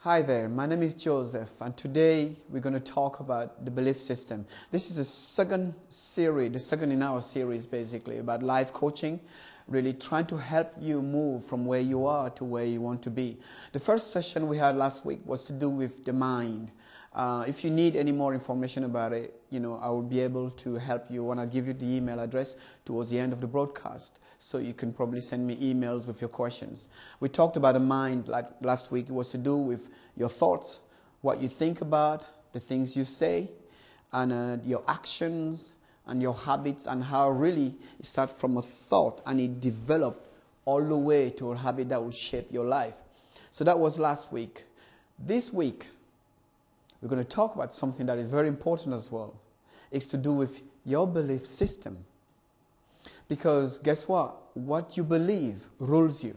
Hi there, my name is Joseph, and today we're going to talk about the belief system. This is the second in our series basically about life coaching, really trying to help you move from where you are to where you want to be. The first session we had last week was to do with the mind. If you need any more information about it, I will be able to help you when I give you the email address towards the end of the broadcast. So you can probably send me emails with your questions. We talked about the mind like last week. It was to do with your thoughts, what you think about, the things you say, and your actions and your habits, and how really it starts from a thought and it develops all the way to a habit that will shape your life. So that was last week. This week, we're going to talk about something that is very important as well. It's to do with your belief system. Because guess what? What you believe rules you.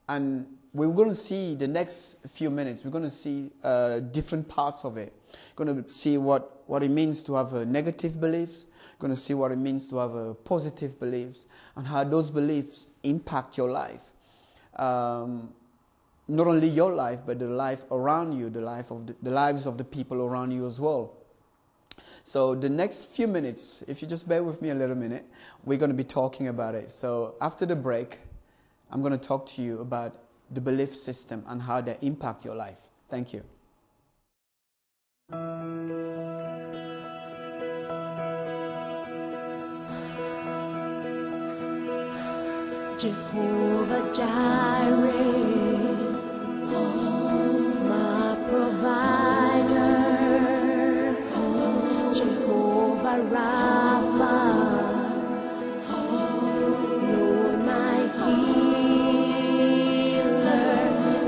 And we're going to see the next few minutes, we're going to see different parts of it. We're going to see what it means to have negative beliefs. We're going to see what it means to have positive beliefs and how those beliefs impact your life. Not only your life, but the life around you, the lives of the people around you as well. So the next few minutes, if you just bear with me a little minute, we're going to be talking about it. So after the break, I'm going to talk to you about the belief system and how they impact your life. Thank you. Jehovah Jireh, my provider, Jehovah Rapha, Lord my healer,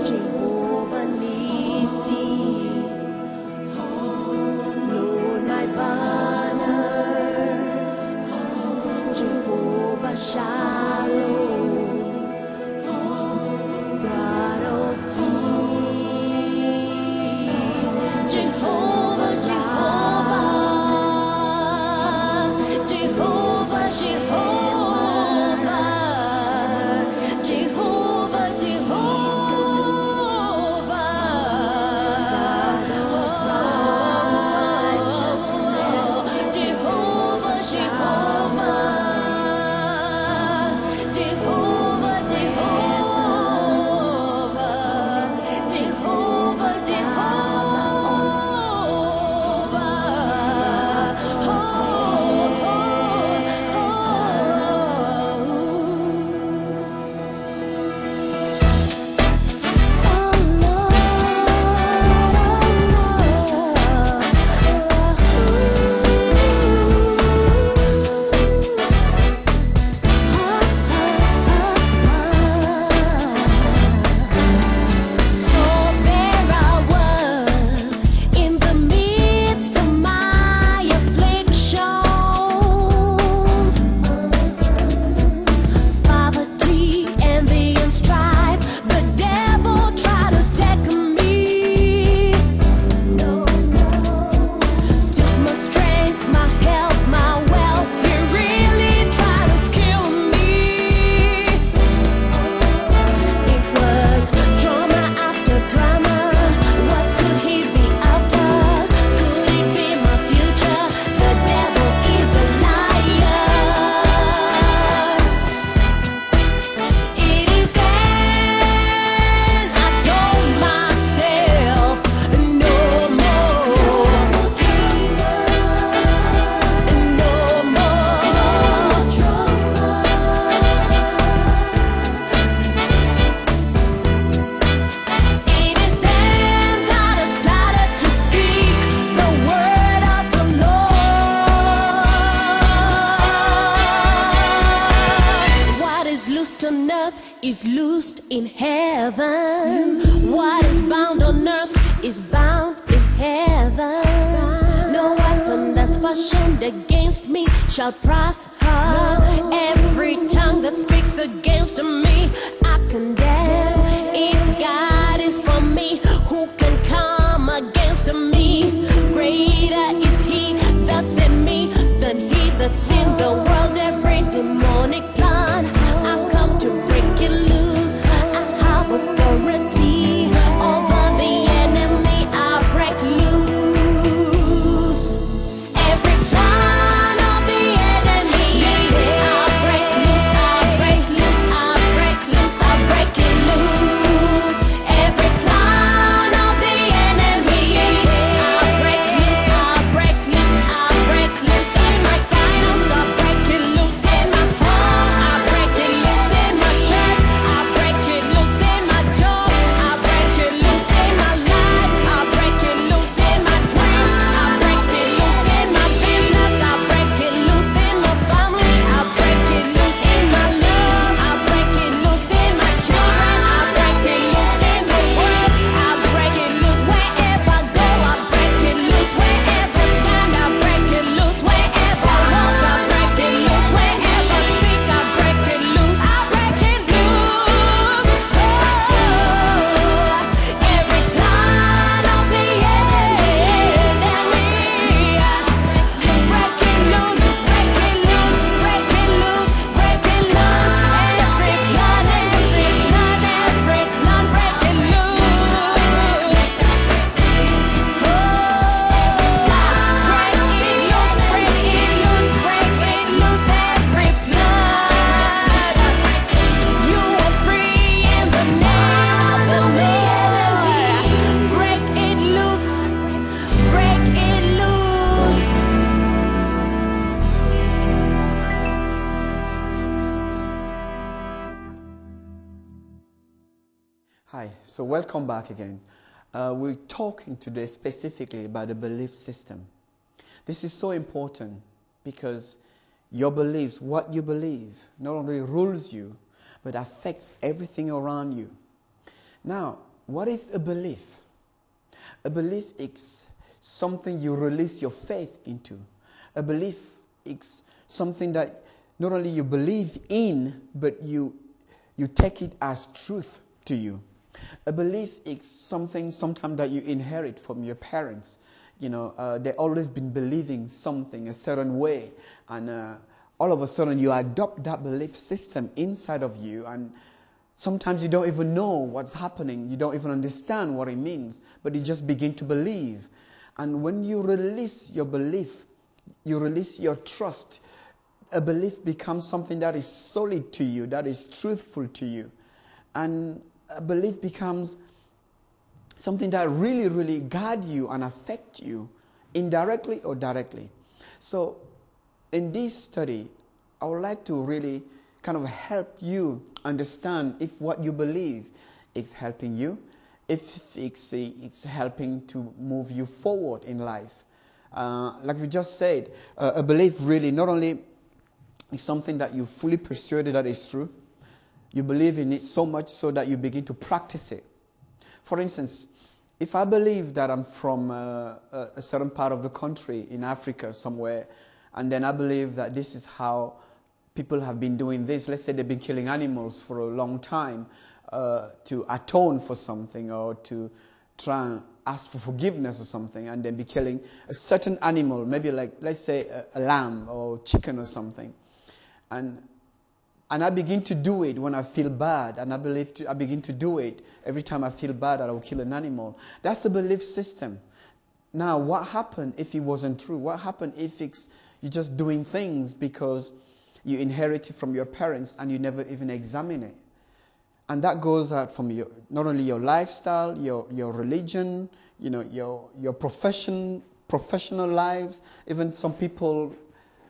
Jehovah Nissi, Lord my banner, Jehovah Shalom. God of peace, Jehovah, Jehovah, Jehovah, Jehovah, Jehovah, Jehovah, righteousness, Jehovah, Jehovah, Jehovah, is loosed in heaven. What is bound on earth is bound in heaven. No weapon that's fashioned against me shall prosper. Every tongue that speaks against me, I condemn. If God is for me, who can come against me? Greater is He that's in me than he that's in the world. Every demonic plan, I come to break it loose. I have authority over the So welcome back again. We're talking today specifically about the belief system. This is so important because your beliefs, what you believe, not only rules you, but affects everything around you. Now, what is a belief? A belief is something you release your faith into. A belief is something that not only you believe in, but you take it as truth to you. A belief is something sometimes that you inherit from your parents. They've always been believing something a certain way, and all of a sudden you adopt that belief system inside of you, and sometimes you don't even know what's happening. You don't even understand what it means, but you just begin to believe. And when you release your belief, you release your trust, a belief becomes something that is solid to you, that is truthful to you. And a belief becomes something that really, really guide you and affect you indirectly or directly. So in this study, I would like to really kind of help you understand if what you believe is helping you, if it's helping to move you forward in life. Like we just said, a belief really not only is something that you fully persuaded that is true, you believe in it so much so that you begin to practice it. For instance, if I believe that I'm from a certain part of the country in Africa somewhere, and then I believe that this is how people have been doing this, let's say they've been killing animals for a long time to atone for something or to try and ask for forgiveness or something, and then be killing a certain animal, maybe like, let's say a lamb or chicken or something. And I begin to do it when I feel bad, and I begin to do it every time I feel bad that I will kill an animal. That's a belief system. Now, what happened if it wasn't true? What happened if you're just doing things because you inherited from your parents and you never even examine it? And that goes out from not only your lifestyle, your religion, your professional lives. Even some people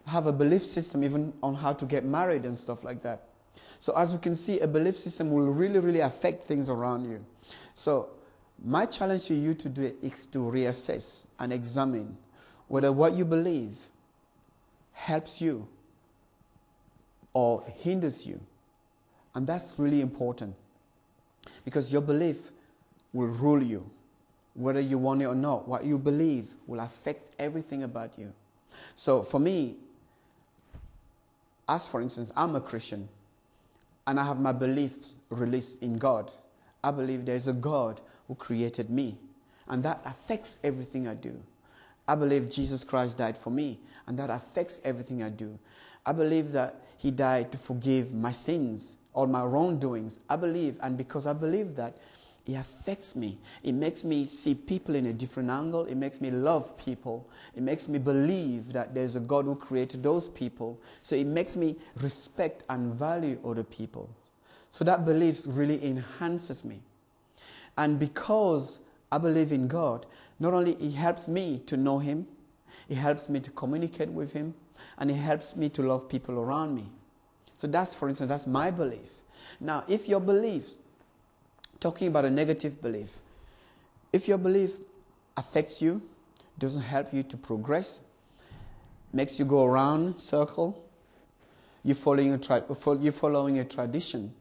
have a belief system even on how to get married and stuff like that. So as you can see, a belief system will really, really affect things around you. So my challenge to you today is to reassess and examine whether what you believe helps you or hinders you. And that's really important, because your belief will rule you. Whether you want it or not, what you believe will affect everything about you. So for me, as for instance, I'm a Christian and I have my beliefs released in God. I believe there's a God who created me, and that affects everything I do. I believe Jesus Christ died for me, and that affects everything I do. I believe that He died to forgive my sins, all my wrongdoings. I believe, and because I believe that, it affects me. It makes me see people in a different angle. It makes me love people. It makes me believe that there's a God who created those people. So it makes me respect and value other people. So that belief really enhances me. And because I believe in God, not only it helps me to know Him, it helps me to communicate with Him, and it helps me to love people around me. So that's, for instance, that's my belief. Now, if your belief, talking about a negative belief, if your belief affects you, doesn't help you to progress, makes you go around circle, you're following a tradition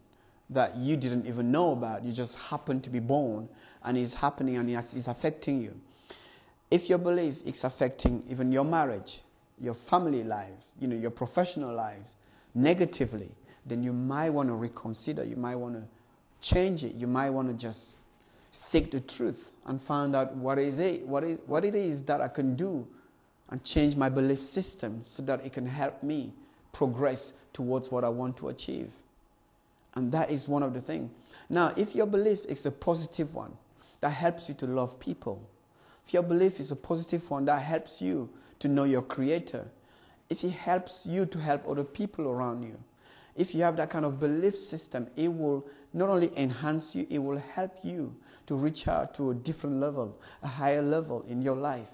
that you didn't even know about. You just happen to be born, and it's happening, and it's affecting you. If your belief is affecting even your marriage, your family lives, your professional lives negatively, then you might want to reconsider. You might want to change it. You might want to just seek the truth and find out what it is that I can do and change my belief system so that it can help me progress towards what I want to achieve. And that is one of the things. Now, if your belief is a positive one that helps you to love people, if your belief is a positive one that helps you to know your Creator, if it helps you to help other people around you, if you have that kind of belief system, it will not only enhance you, it will help you to reach out to a different level, a higher level in your life.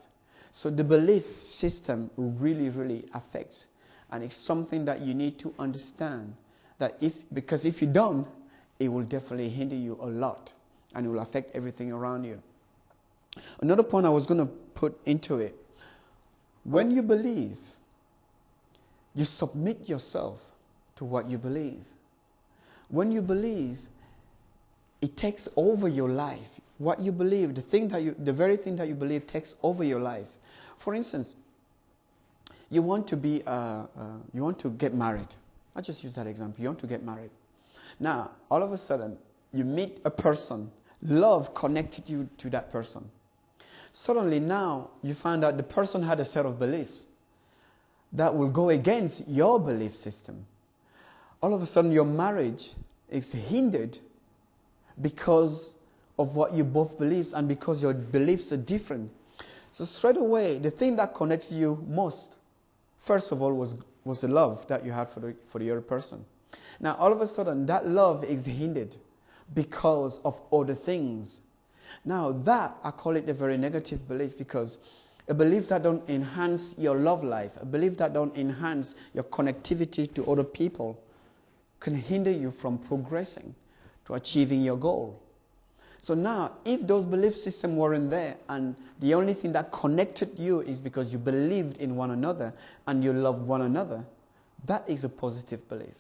So the belief system really, really affects. And it's something that you need to understand. Because if you don't, it will definitely hinder you a lot. and it will affect everything around you. Another point I was going to put into it, when you believe, you submit yourself to what you believe. When you believe, it takes over your life. What you believe, the very thing that you believe takes over your life. For instance, you want to get married. I'll just use that example. You want to get married. Now, all of a sudden, you meet a person. Love connected you to that person. Suddenly now, you find out the person had a set of beliefs that will go against your belief system. All of a sudden, your marriage is hindered because of what you both believe and because your beliefs are different. So straight away, the thing that connected you most, first of all, was the love that you had for the other person. Now, all of a sudden, that love is hindered because of other things. Now, that, I call it a very negative belief, because a belief that don't enhance your love life, a belief that don't enhance your connectivity to other people, can hinder you from progressing to achieving your goal. So now, if those belief systems weren't there, and the only thing that connected you is because you believed in one another and you loved one another, that is a positive belief.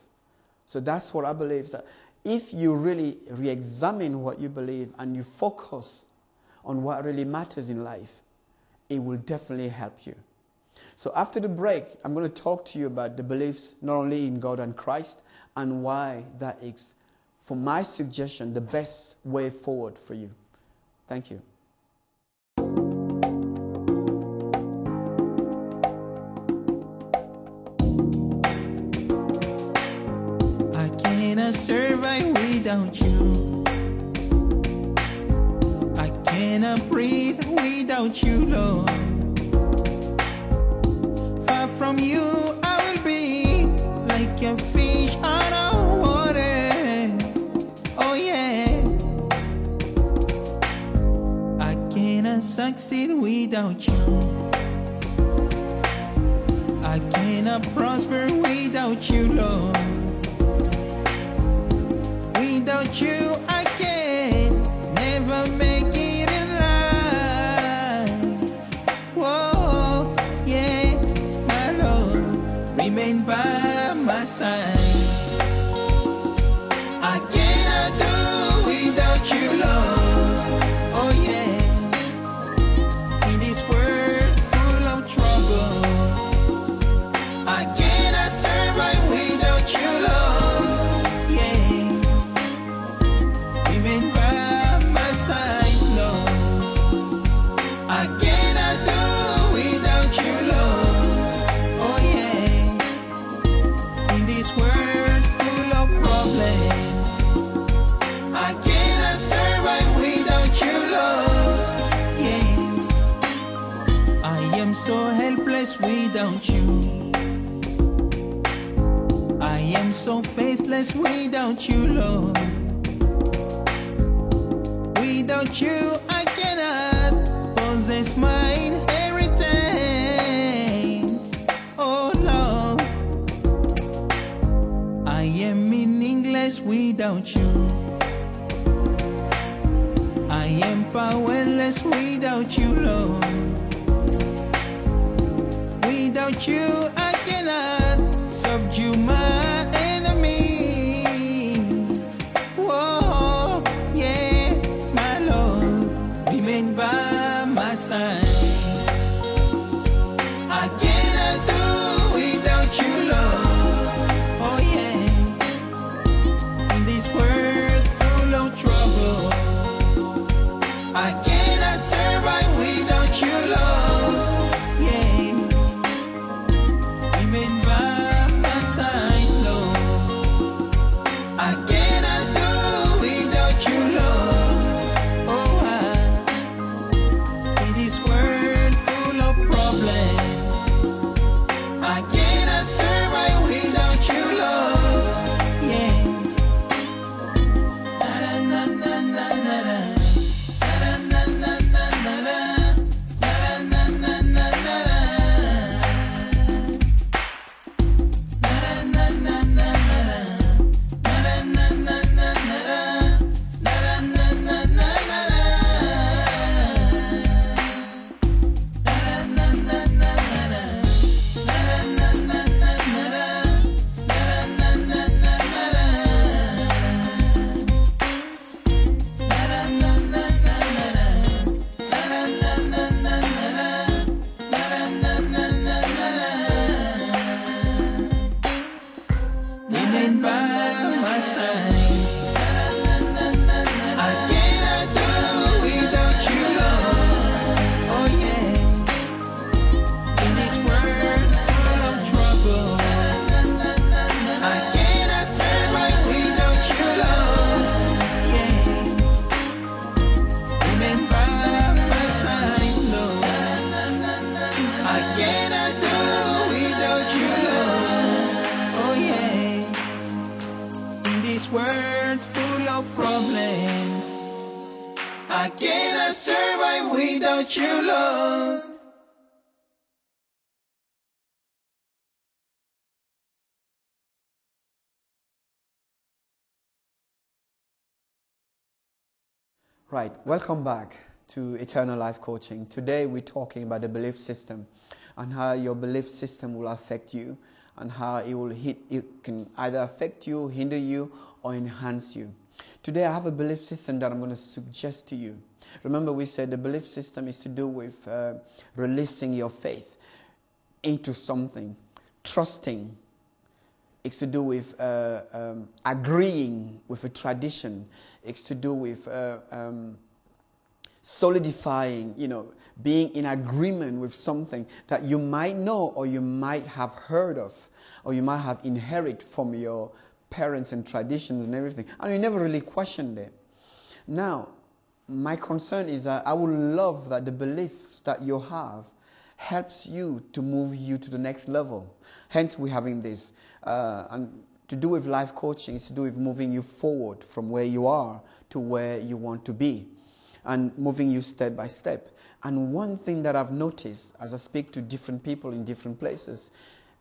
So that's what I believe, that if you really re-examine what you believe and you focus on what really matters in life, it will definitely help you. So after the break, I'm going to talk to you about the beliefs not only in God and Christ, and why that is, for my suggestion, the best way forward for you. Thank you. I cannot survive without you. I cannot breathe without you, Lord. Far from you, I will be like a fish out of water. Oh yeah. I cannot succeed without you. I cannot prosper without you, Lord. Without you, I can never make it in life. Whoa, yeah, my Lord, remain by my side. I cannot do without you, Lord. Oh yeah, in this world full of trouble, I cannot survive without you, Lord. Yeah, remain by my side, Lord. I cannot do without you, Lord. Oh yeah, in this world full of problems, I cannot survive without you, Lord. Yeah, I am so helpless without you. I am so faithless without you, Lord. Without you, I cannot possess my inheritance. Oh Lord, I am meaningless without you. I am powerless without you, Lord. Without you, I cannot subdue my enemy. Whoa, yeah, my Lord, remain by my side. I cannot do without you, Lord. Oh yeah, in this world full of trouble, I cannot survive without you, Lord. Yeah, remain by my side, Lord. I cannot do without you, Lord. Oh, survive without you, Lord. Right, welcome back to Eternal Life Coaching. Today we're talking about the belief system and how your belief system will affect you and how it can either affect you, hinder you, or enhance you. Today I have a belief system that I'm going to suggest to you. Remember, we said the belief system is to do with releasing your faith into something, trusting. It's to do with agreeing with a tradition. It's to do with solidifying, being in agreement with something that you might know or you might have heard of or you might have inherited from your parents and traditions and everything. And you never really questioned it. Now, my concern is that I would love that the beliefs that you have helps you to move you to the next level. Hence, we're having this. And to do with life coaching is to do with moving you forward from where you are to where you want to be and moving you step by step. And one thing that I've noticed as I speak to different people in different places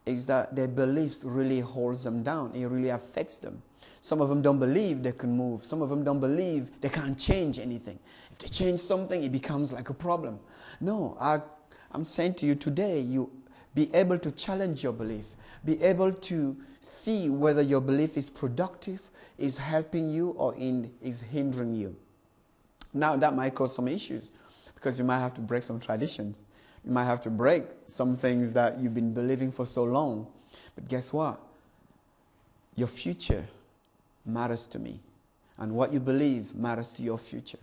is that their beliefs really holds them down. It really affects them. Some of them don't believe they can move. Some of them don't believe they can't change anything. If they change something, it becomes like a problem. No, I'm saying to you today, you be able to challenge your belief. Be able to see whether your belief is productive, is helping you, or is hindering you. Now, that might cause some issues because you might have to break some traditions. You might have to break some things that you've been believing for so long. But guess what? Your future matters to me. And what you believe matters to your future.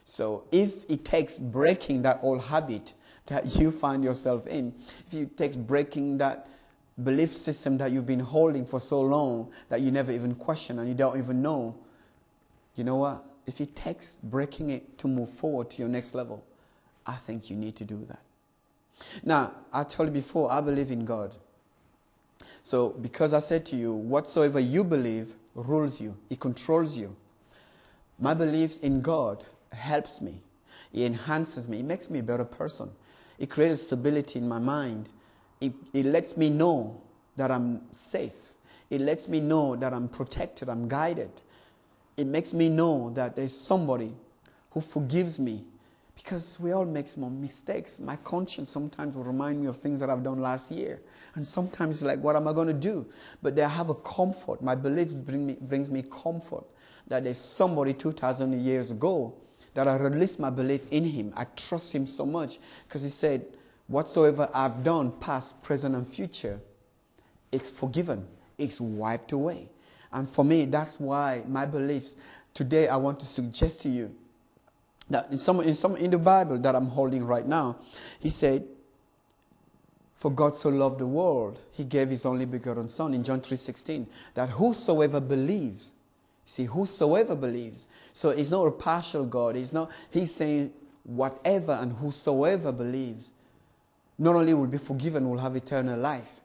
So if it takes breaking that old habit that you find yourself in, if it takes breaking that belief system that you've been holding for so long that you never even question and you don't even know, you know what? If it takes breaking it to move forward to your next level, I think you need to do that. Now, I told you before, I believe in God. So, because I said to you, whatsoever you believe rules you. It controls you. My belief in God helps me. It enhances me. It makes me a better person. It creates stability in my mind. It lets me know that I'm safe. It lets me know that I'm protected, I'm guided. It makes me know that there's somebody who forgives me. Because we all make small mistakes. My conscience sometimes will remind me of things that I've done last year. And sometimes it's like, what am I going to do? But I have a comfort. My beliefs brings me comfort. That there's somebody 2,000 years ago that I released my belief in him. I trust him so much. Because he said, whatsoever I've done, past, present, and future, it's forgiven. It's wiped away. And for me, that's why my beliefs, today I want to suggest to you, that in the Bible that I'm holding right now, he said, for God so loved the world, he gave his only begotten Son in John 3:16, that whosoever believes, see, whosoever believes. So it's not a partial God. He's saying whatever and whosoever believes, not only will be forgiven, will have eternal life.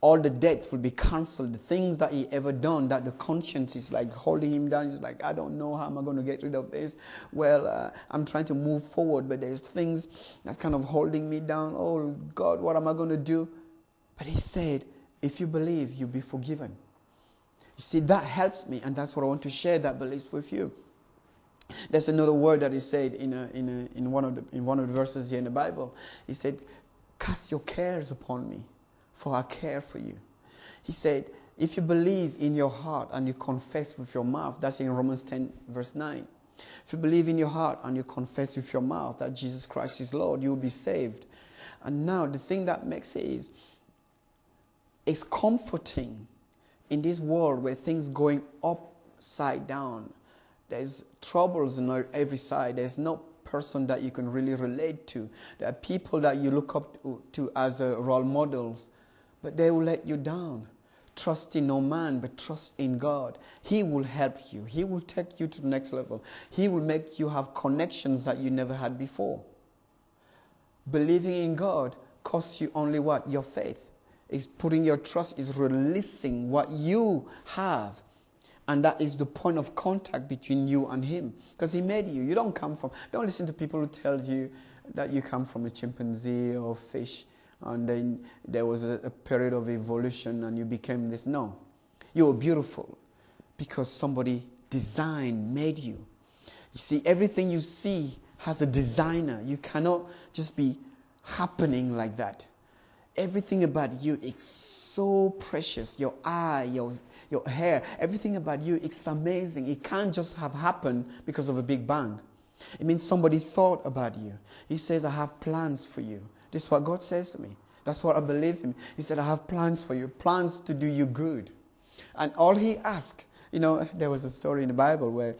All the debts will be cancelled. The things that he ever done, that the conscience is like holding him down. He's like, I don't know how am I going to get rid of this. Well, I'm trying to move forward, but there's things that's kind of holding me down. Oh, God, what am I going to do? But he said, if you believe, you'll be forgiven. You see, that helps me, and that's what I want to share that belief with you. There's another word that he said in one of the verses here in the Bible. He said, cast your cares upon me, for I care for you. He said, if you believe in your heart and you confess with your mouth, that's in Romans 10 verse 9. If you believe in your heart and you confess with your mouth that Jesus Christ is Lord, you will be saved. And now the thing that makes it is, it's comforting in this world where things going upside down. There's troubles on every side. There's no person that you can really relate to. There are people that you look up to as role models, but they will let you down. Trust in no man, but trust in God. He will help you. He will take you to the next level. He will make you have connections that you never had before. Believing in God costs you only what? Your faith. Is putting your trust, is releasing what you have And that is the point of contact between you and him. Because he made you. You don't listen to people who tell you that you come from a chimpanzee or fish and then there was a period of evolution and you became this. No. You are beautiful because somebody made you. You see, everything you see has a designer. You cannot just be happening like that. Everything about you is so precious. Your eye, your hair, everything about you is amazing. It can't just have happened because of a big bang. It means somebody thought about you. He says, I have plans for you. This is what God says to me. That's what I believe in. He said, I have plans for you, plans to do you good. And all he asked, there was a story in the Bible where,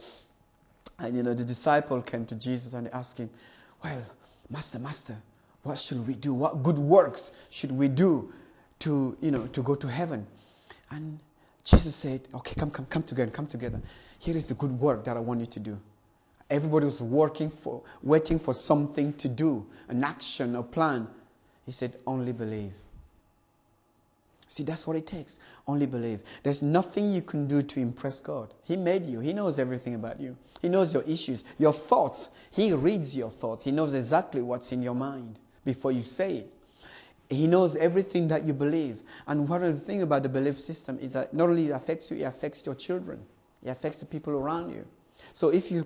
the disciple came to Jesus and they asked him, well, Master, what should we do? What good works should we do to go to heaven? And Jesus said, okay, come together. Here is the good work that I want you to do. Everybody was waiting for something to do, an action, a plan. He said, only believe. See, that's what it takes. Only believe. There's nothing you can do to impress God. He made you. He knows everything about you. He knows your issues, your thoughts. He reads your thoughts. He knows exactly what's in your mind before you say it. He knows everything that you believe. And one of the things about the belief system is that not only it affects you, it affects your children. It affects the people around you. So if you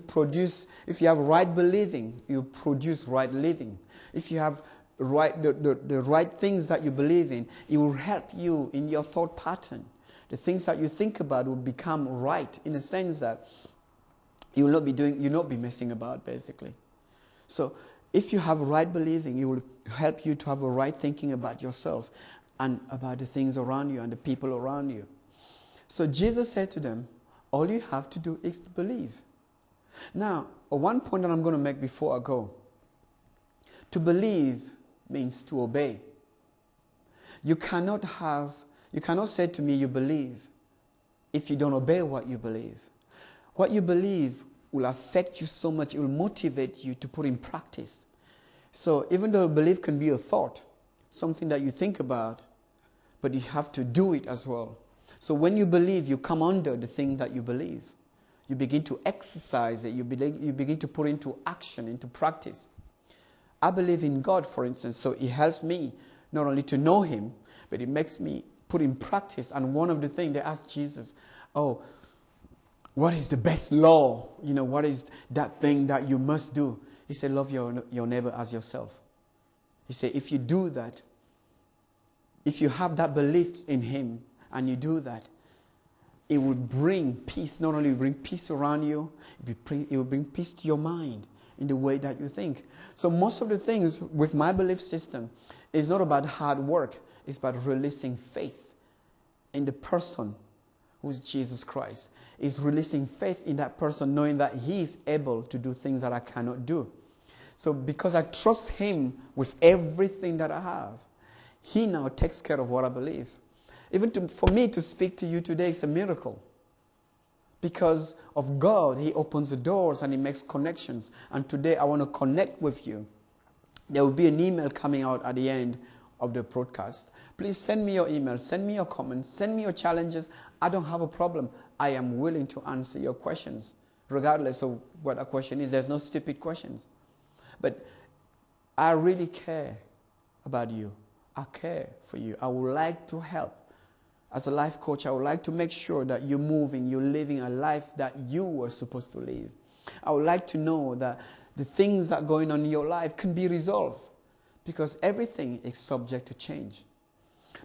have right believing, you produce right living. If you have the right things that you believe in, it will help you in your thought pattern. The things that you think about will become right in the sense that you'll not be messing about, basically. So if you have right believing, it will help you to have a right thinking about yourself and about the things around you and the people around you. So Jesus said to them, all you have to do is to believe. Now, one point that I'm going to make before I go. To believe means to obey. You cannot say to me you believe if you don't obey what you believe. What you believe will affect you so much, it will motivate you to put in practice. So even though belief can be a thought, something that you think about, but you have to do it as well. So when you believe, you come under the thing that you believe. You begin to exercise it. You begin to put into action, into practice. I believe in God, for instance, so it helps me not only to know him, but it makes me put in practice. And one of the things they asked Jesus, what is the best law? What is that thing that you must do? He said, love your neighbor as yourself. He said, if you do that, if you have that belief in him and you do that, it will bring peace. Not only bring peace around you, it will bring peace to your mind in the way that you think. So most of the things with my belief system is not about hard work. It's about releasing faith in the person who is Jesus Christ. It's releasing faith in that person, knowing that he is able to do things that I cannot do. So because I trust him with everything that I have, he now takes care of what I believe. Even for me to speak to you today is a miracle. Because of God, he opens the doors and he makes connections. And today I want to connect with you. There will be an email coming out at the end of the broadcast. Please send me your email, send me your comments, send me your challenges. I don't have a problem. I am willing to answer your questions, regardless of what a question is. There's no stupid questions. But I really care about you. I care for you. I would like to help. As a life coach, I would like to make sure that you're moving, you're living a life that you were supposed to live. I would like to know that the things that are going on in your life can be resolved, because everything is subject to change.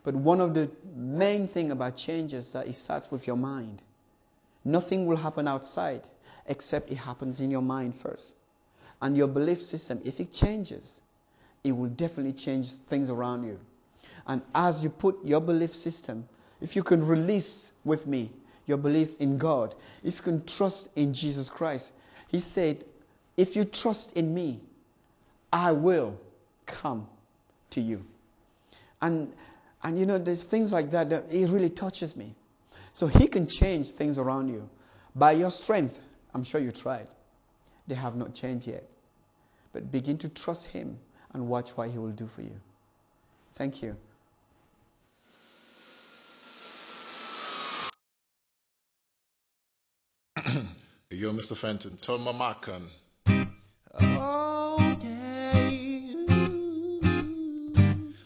But one of the main things about change is that it starts with your mind. Nothing will happen outside except it happens in your mind first. And your belief system, if it changes, it will definitely change things around you. And as you put your belief system, if you can release with me your belief in God, if you can trust in Jesus Christ, he said, if you trust in me, I will come to you. And there's things like that it really touches me. So he can change things around you. By your strength, I'm sure you tried. They have not changed yet. But begin to trust him and watch what he will do for you. Thank you. Yo, Mr. Fenton, turn my mic on. Oh, yeah.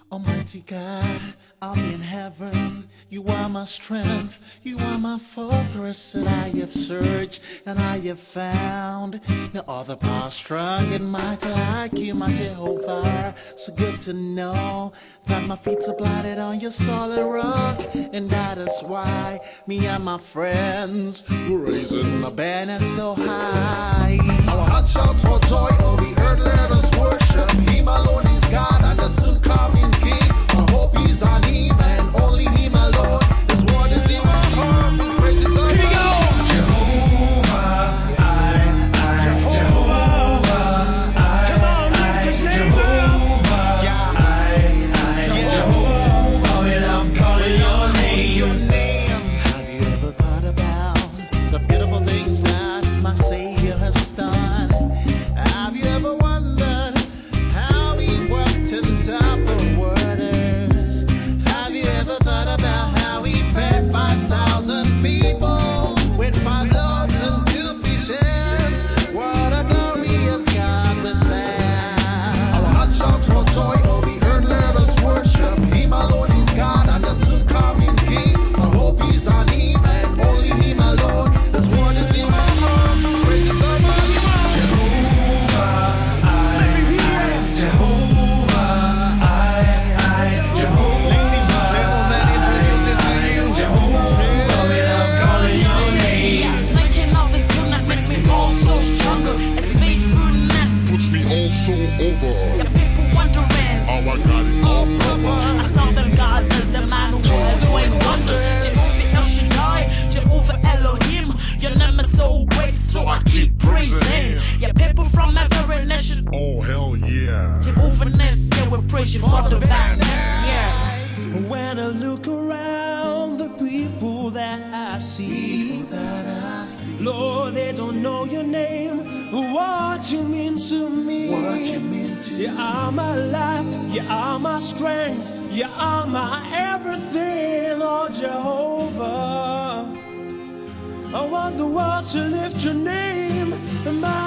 Almighty God, I'm in heaven. You are my strength. You are my fortress that I have searched and I have found. No other power strong and mighty like you, my Jehovah. So good to know that my feet are planted on your solid rock. And that is why me and my friends, we're raising a banner so high. Our hearts shout for joy, all the earth let us worship. Him alone is God and the soon coming King. Our hope is on Him and only Him alone. His word is in my heart, His praises are my heart. Jehovah, Jehovah, come on, lift His name up. Jehovah, when I'm calling your name. Have you ever thought about the beautiful things that my Savior has done? Have you ever wondered how He worked in top of waters? Have you ever thought about how He fed 5,000 people with 5 loaves and 2 fishes? What a glorious God we serve. Our hearts shout for joy, all the earth let us worship. Him alone is God and the soon coming King. Our hope is on Him and only Him alone. His word is in my heart, His praises are my heart. Ladies and gentlemen, introducing to you Jehovah, when I'm calling your name. Yes, making love is goodness makes me all so stronger. It's faithfulness. Puts me all so over. The people wondering. How I got it all proper. I saw them God is the man who is doing wonders. Jehovah El Shaddai, Jehovah Elohim. Your name is so great, so I keep praising. Yeah, people from every nation. Oh, hell yeah. Jehovah-ness, yeah, we praise you for the badness. Yeah. When I look around, the people that I see, Lord, they don't know your name, what you mean to me. You are my life, you are my strength, you are my everything, Lord Jehovah. I want the world to lift your name, and my